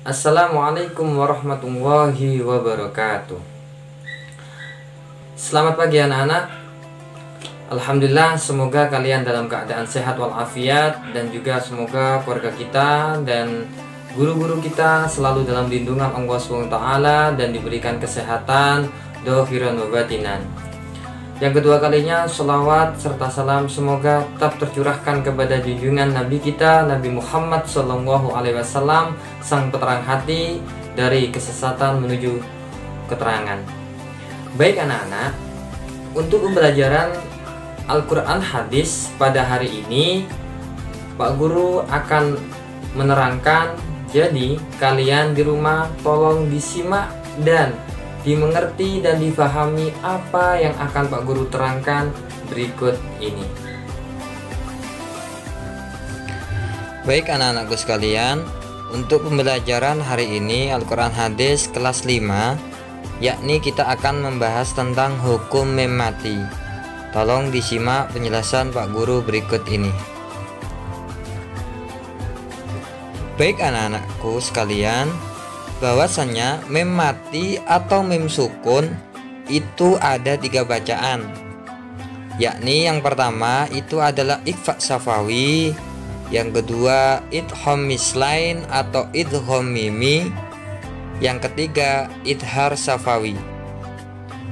Assalamualaikum warahmatullahi wabarakatuh. Selamat pagi anak-anak. Alhamdulillah, semoga kalian dalam keadaan sehat walafiat, dan juga semoga keluarga kita dan guru-guru kita selalu dalam lindungan Allah SWT dan diberikan kesehatan dohiran wa batinan. Yang kedua kalinya, sholawat serta salam semoga tetap tercurahkan kepada junjungan Nabi kita, Nabi Muhammad SAW, sang peterang hati dari kesesatan menuju keterangan. Baik anak-anak, untuk pembelajaran Al-Quran Hadis pada hari ini, Pak Guru akan menerangkan. Jadi kalian di rumah tolong disimak dan dimengerti dan difahami apa yang akan Pak Guru terangkan berikut ini. Baik anak-anakku sekalian, untuk pembelajaran hari ini Al-Quran Hadis kelas 5, yakni kita akan membahas tentang hukum mem mati. Tolong disimak penjelasan Pak Guru berikut ini. Baik anak-anakku sekalian, bahwasannya mem mati atau mem sukun itu ada 3 bacaan, yakni yang pertama itu adalah ikhfa safawi, yang kedua idgham mislain atau idgham mimi, yang ketiga idhar safawi.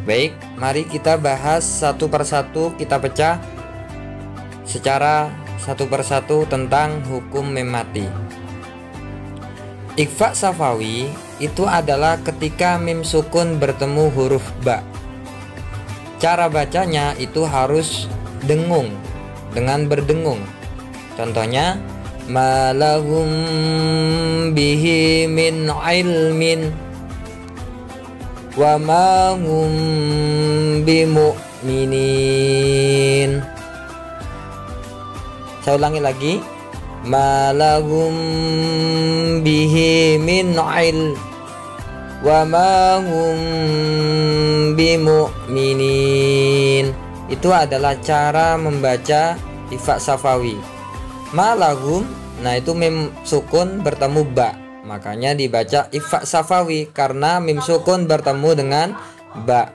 Baik, mari kita bahas satu persatu, kita pecah secara satu persatu tentang hukum mem mati. Ikhfa safawi itu adalah ketika mim sukun bertemu huruf ba. Cara bacanya itu harus dengung, dengan berdengung. Contohnya, malahum bihi min ilmin wa ma hum bimu'minin. Saya ulangi lagi, malahum bihi min il wa ma hum bimu'minin. Itu adalah cara membaca ikhfa safawi. Malahum, nah itu mim sukun bertemu ba, makanya dibaca ikhfa safawi karena mim sukun bertemu dengan ba.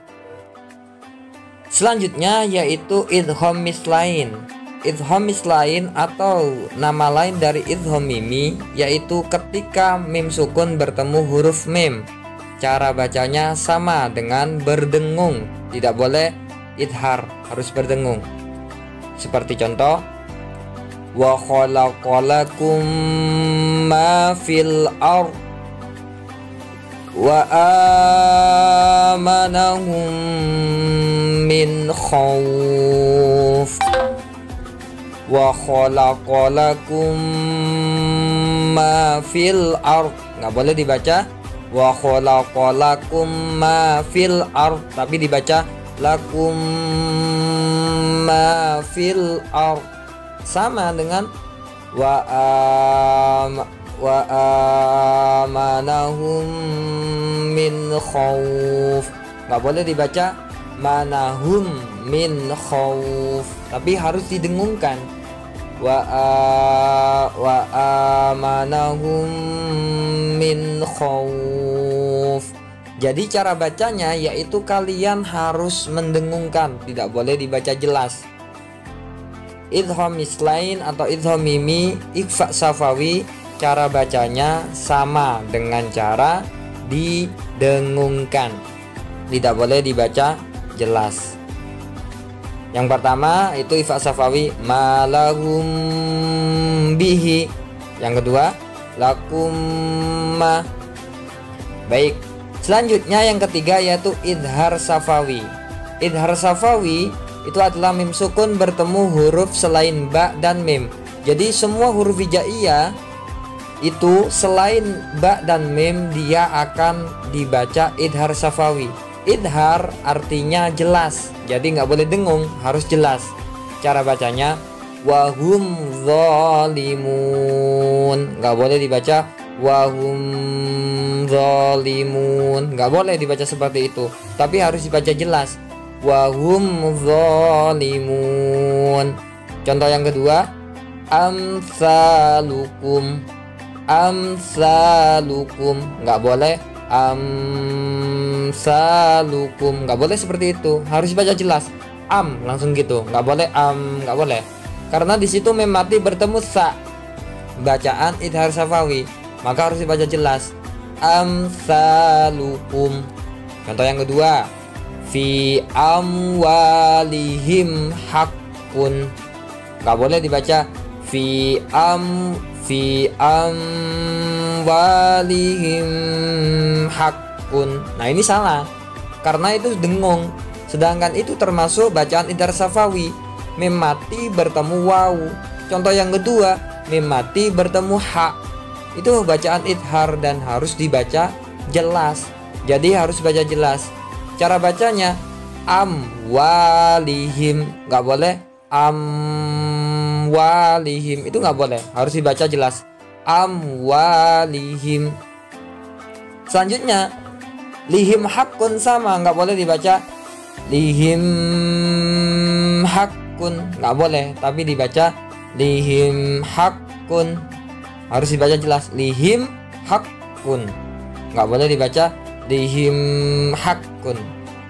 Selanjutnya yaitu idgham mislain. Idgham mislain atau nama lain dari idgham mimi, yaitu ketika mim sukun bertemu huruf mim. Cara bacanya sama dengan berdengung, tidak boleh idhar, harus berdengung. Seperti contoh, wa khalaqalakum ma fil ard wa amanahum min khawf. Wa khalaqalakum ma fil ard, nggak boleh dibaca wa khalaqalakum ma fil ard, tapi dibaca lakum ma fil ard. Sama dengan wa amanahum min khawf, nggak boleh dibaca manahum min khawf, tapi harus didengungkan. Wa amanahum min khawf. Jadi cara bacanya yaitu kalian harus mendengungkan, tidak boleh dibaca jelas. Idgham mislain atau idgham mimi, ikhfa safawi, cara bacanya sama dengan cara didengungkan, tidak boleh dibaca jelas. Yang pertama itu ikhfa safawi, malahum bihi. Yang kedua lakum ma. Baik, selanjutnya yang ketiga yaitu idhar safawi. Idhar safawi itu adalah mim sukun bertemu huruf selain ba dan mim. Jadi semua huruf hijaiyah itu selain ba dan mim dia akan dibaca idhar safawi. Idhar artinya jelas, jadi nggak boleh dengung, harus jelas. Cara bacanya wahum zalimun, nggak boleh dibaca wahum zalimun, nggak boleh dibaca seperti itu, tapi harus dibaca jelas wahum zalimun. Contoh yang kedua, amsalukum. amsalukum, nggak boleh amsalukum, nggak boleh seperti itu, harus baca jelas. Langsung gitu, nggak boleh nggak boleh, karena di situ mem mati bertemu sa, bacaan idhar syafawi, maka harus dibaca jelas. Amsalukum. Contoh yang kedua, fi amwalihim hakun, nggak boleh dibaca fi amwalihim hakun. Nah ini salah, karena itu dengung, sedangkan itu termasuk bacaan idhar syafawi, mem mati bertemu waw. Contoh yang kedua, mem mati bertemu ha, itu bacaan idhar dan harus dibaca jelas. Jadi harus baca jelas. Cara bacanya amwalihim, nggak boleh amwalihim, itu nggak boleh, harus dibaca jelas. Amwalihim. Selanjutnya lihim hakun, sama, nggak boleh dibaca lihim hakun, nggak boleh, tapi dibaca lihim hakun, harus dibaca jelas. Lihim hakun, nggak boleh dibaca lihim hakun.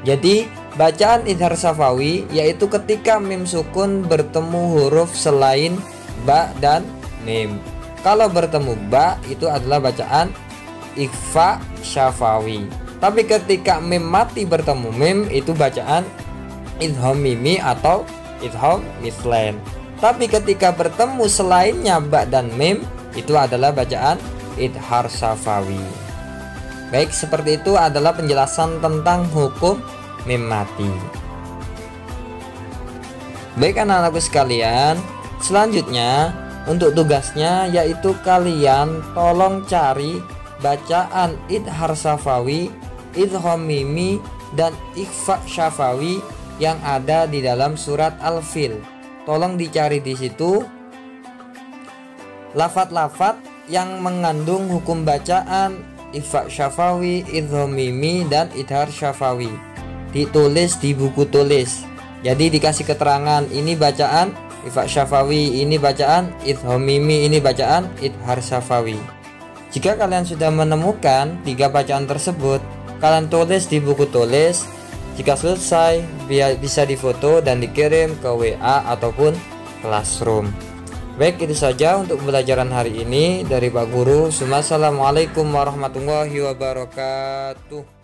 Jadi bacaan idhar syafawi yaitu ketika mim sukun bertemu huruf selain ba dan mim. Kalau bertemu ba itu adalah bacaan ikhfa syafawi. Tapi ketika mim mati bertemu mim itu bacaan idgham mimi atau idgham mislen. Tapi ketika bertemu selainnya ba dan mim itu adalah bacaan idhar syafawi. Baik, seperti itu adalah penjelasan tentang hukum mim mati. Baik anak-anakku sekalian, selanjutnya untuk tugasnya yaitu kalian tolong cari bacaan idhar syafawi, idgham mimi, dan ikhfa syafawi yang ada di dalam surat Al-Fil. Tolong dicari di situ lafat-lafat yang mengandung hukum bacaan ikhfa syafawi, idgham mimi, dan idhar syafawi. Ditulis di buku tulis. Jadi dikasih keterangan, ini bacaan ikhfa syafawi, ini bacaan idgham mimi, ini bacaan idhar syafawi. Jika kalian sudah menemukan 3 bacaan tersebut, kalian tulis di buku tulis. Jika selesai, bisa difoto dan dikirim ke WA ataupun Classroom. Baik, itu saja untuk pembelajaran hari ini dari Pak Guru. Assalamualaikum warahmatullahi wabarakatuh.